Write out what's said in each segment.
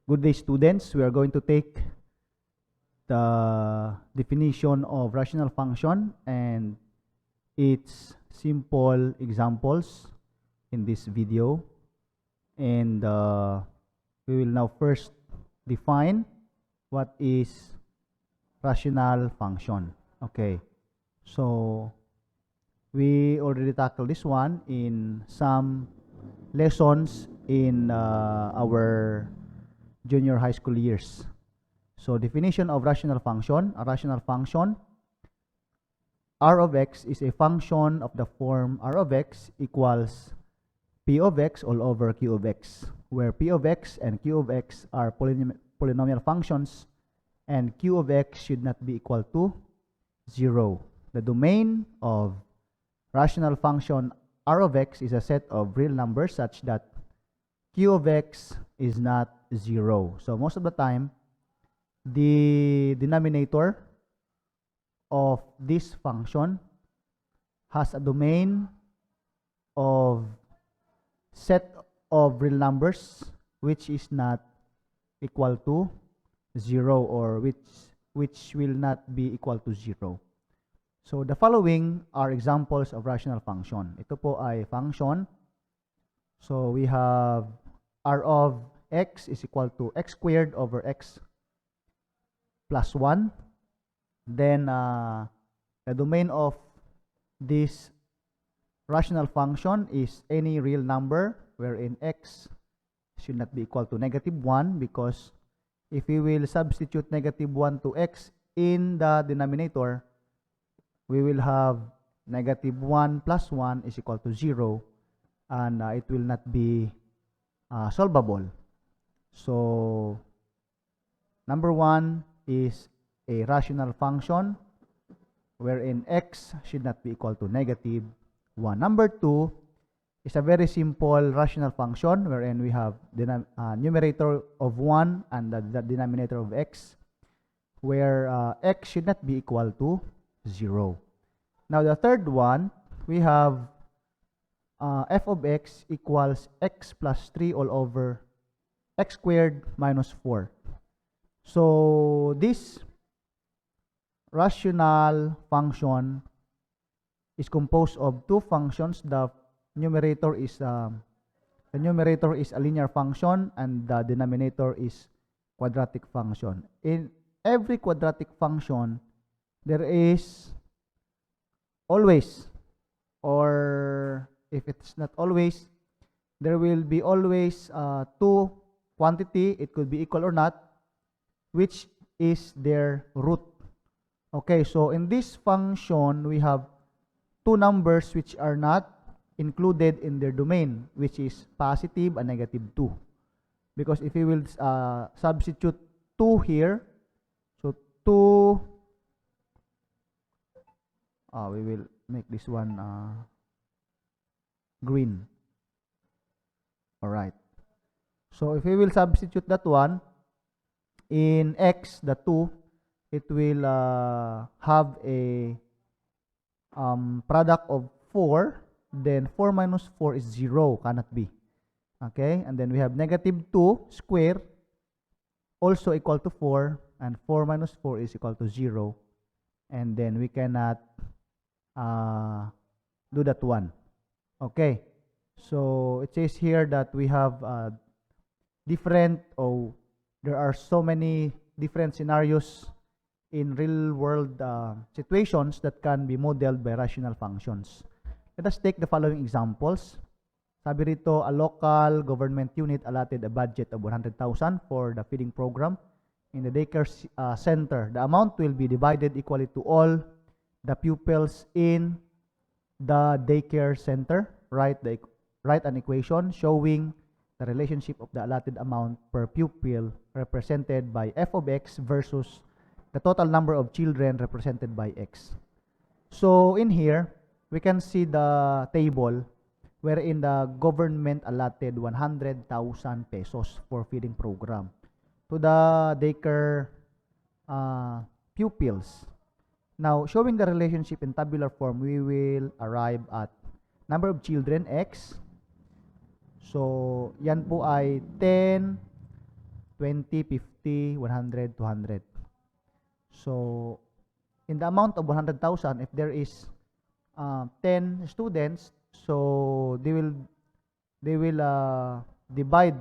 Good day, students. We are going to take the definition of rational function and its simple examples in this video. And we will now first define what is rational function. Okay, so we already tackled this one in some lessons in our junior high school years. So definition of rational function. A rational function, r of x, is a function of the form r of x equals p of x all over q of x, where p of x and q of x are polynomial functions, and q of x should not be equal to 0. The domain of rational function r of x is a set of real numbers such that q of x is not 0. So most of the time, the denominator of this function has a domain of set of real numbers which is not equal to 0, or which will not be equal to 0. So the following are examples of rational function. Ito po ay function. So we have r of x is equal to x squared over x plus 1. Then the domain of this rational function is any real number wherein x should not be equal to -1, because if we will substitute -1 to x in the denominator, we will have -1 plus 1 is equal to 0, and it will not be solvable. So number 1 is a rational function wherein x should not be equal to -1. Number 2 is a very simple rational function wherein we have the numerator of 1 and the denominator of x, where x should not be equal to 0. Now the third one, we have f of x equals x plus 3 all over x squared minus 4. So this rational function is composed of two functions. The numerator is a linear function and the denominator is quadratic function. In every quadratic function, there is always, or if it's not always, there will be always two quantity, it could be equal or not, which is their root. Okay, so in this function, we have two numbers which are not included in their domain, which is positive and -2. Because if we will substitute 2 here, so 2, we will make this one green. All right. So if we will substitute that one in x, the 2, it will have a product of 4. Then 4 minus 4 is 0, cannot be. Okay, and then we have -2 square, also equal to 4, and 4 minus 4 is equal to 0. And then we cannot do that one. Okay, so it says here that we have there are so many different scenarios in real world situations that can be modeled by rational functions. Let us take the following examples. Sabi rito, a local government unit allotted a budget of 100,000 for the feeding program in the daycare center. The amount will be divided equally to all the pupils in the daycare center. Write an equation showing the relationship of the allotted amount per pupil represented by f of x versus the total number of children represented by x. So in here, we can see the table wherein the government allotted 100,000 pesos for feeding program to the daycare pupils. Now, showing the relationship in tabular form, we will arrive at number of children, x. So, yan po ay 10 20, 50, 100, 200. So, in the amount of 100,000, if there is 10 students, so they will divide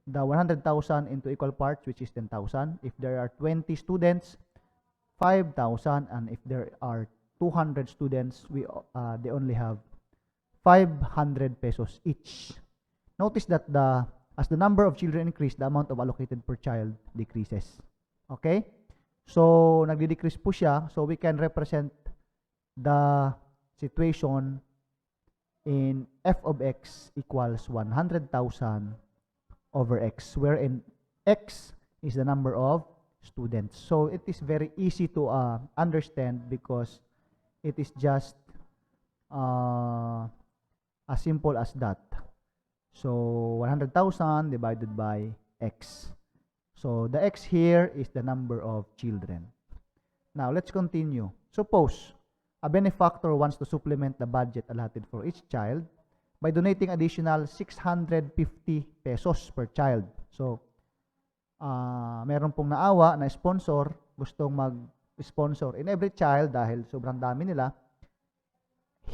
the 100,000 into equal parts, which is 10,000. If there are 20 students, 5,000, and if there are 200 students, they only have 500 pesos each. Notice that as the number of children increase, the amount of allocated per child decreases. Okay? So, nagdi-decrease po siya. So, we can represent the situation in f of x equals 100,000 over x, wherein x is the number of students. So, it is very easy to understand because it is just as simple as that. So, 100,000 divided by x. So, the x here is the number of children. Now, let's continue. Suppose a benefactor wants to supplement the budget allotted for each child by donating additional 650 pesos per child. So, meron pong naawa na sponsor, gustong mag-sponsor in every child dahil sobrang dami nila,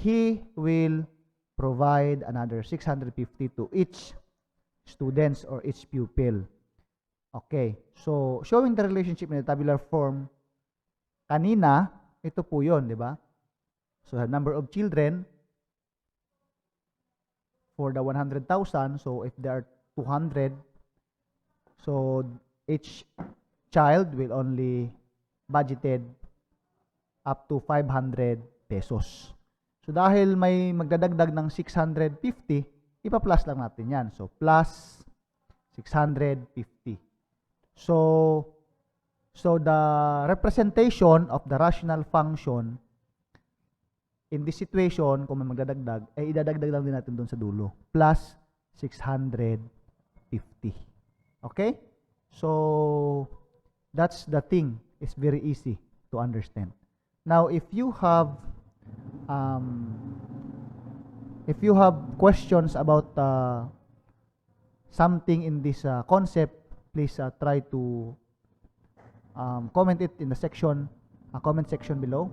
he will provide another 650 to each students or each pupil. Okay. So, showing the relationship in the tabular form, kanina, ito po yun, di ba? So, the number of children for the 100,000, so if there are 200, so each child will only budgeted up to 500 pesos. So, dahil may magdadagdag ng 650, ipa-plus lang natin yan. So, plus 650. So the representation of the rational function in this situation, kung may magdadagdag, ay idadagdag lang din natin doon sa dulo. Plus 650. Okay? So, that's the thing. It's very easy to understand. Now, if you have questions about something in this concept, please try to comment it in the section, comment section below.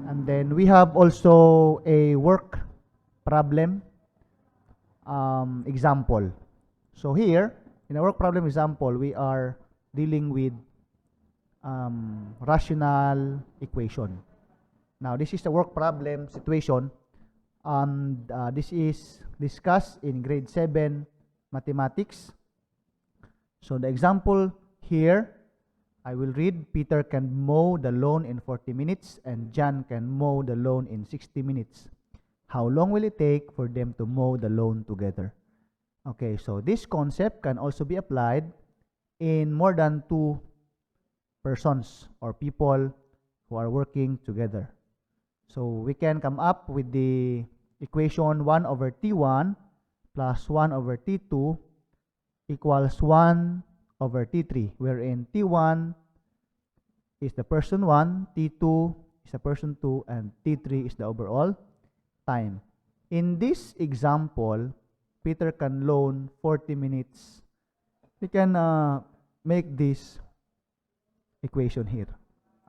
And then we have also a work problem example. So here, in a work problem example, we are dealing with rational equation. Now, this is the work problem situation. This is discussed in grade 7 mathematics. So the example here, I will read. Peter can mow the lawn in 40 minutes and John can mow the lawn in 60 minutes. How long will it take for them to mow the lawn together? Okay, so this concept can also be applied in more than 2 persons or people who are working together. So we can come up with the equation 1 over T1 plus 1 over T2 equals 1 over T3, wherein T1 is the person 1, T2 is the person 2, and T3 is the overall time. In this example, Peter can loan 40 minutes. We can make this equation here.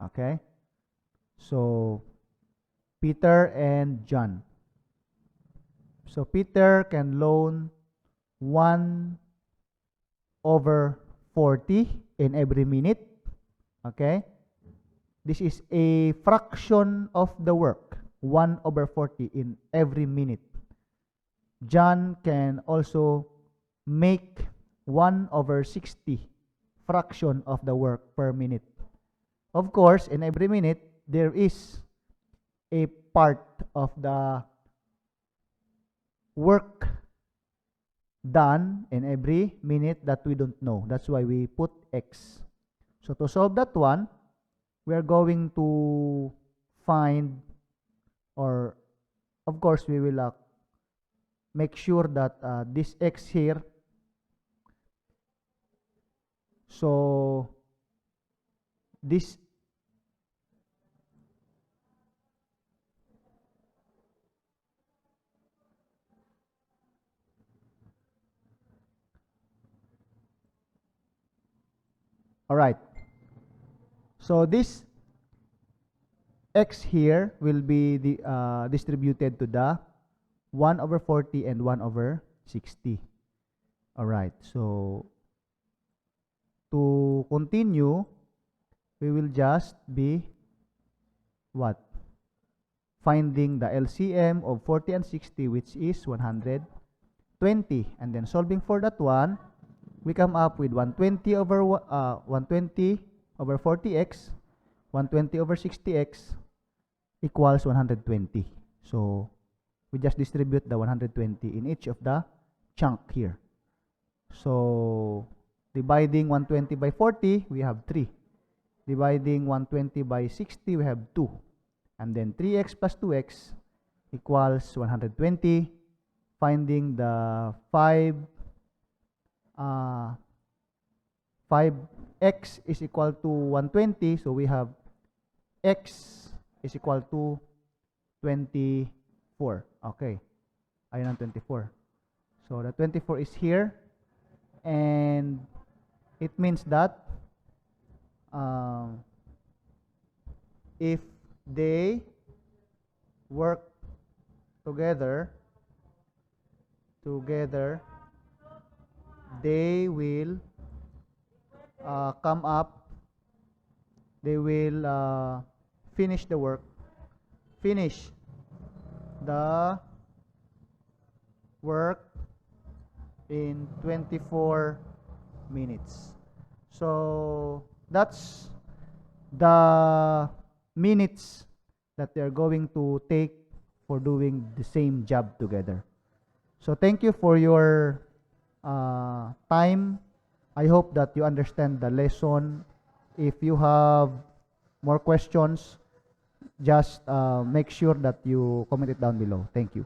Okay? So, Peter and John. So, Peter can loan 1 over 40 in every minute. Okay? This is a fraction of the work. 1 over 40 in every minute. John can also make 1 over 60 fraction of the work per minute. Of course, in every minute, there is a part of the work done in every minute that we don't know. That's why we put X. So to solve that one, we are going to find, or of course we will make sure that this X here, so this All right. So this x here will be distributed to the 1 over 40 and 1 over 60. All right. So to continue, we will just be what? Finding the LCM of 40 and 60, which is 120. And then solving for that one, we come up with 120 over 120 over 40x, 120 over 60x equals 120. So we just distribute the 120 in each of the chunk here. So dividing 120 by 40, we have 3. Dividing 120 by 60, we have 2. And then 3x plus 2x equals 120. Finding the 5x is equal to 120. So we have x is equal to 24. Okay. Ayun ang 24. So the 24 is here. And it means that if they work together, they will come up, they will finish the work in 24 minutes. So that's the minutes that they're going to take for doing the same job together. So thank you for your time. I hope that you understand the lesson. If you have more questions, just make sure that you comment it down below. Thank you.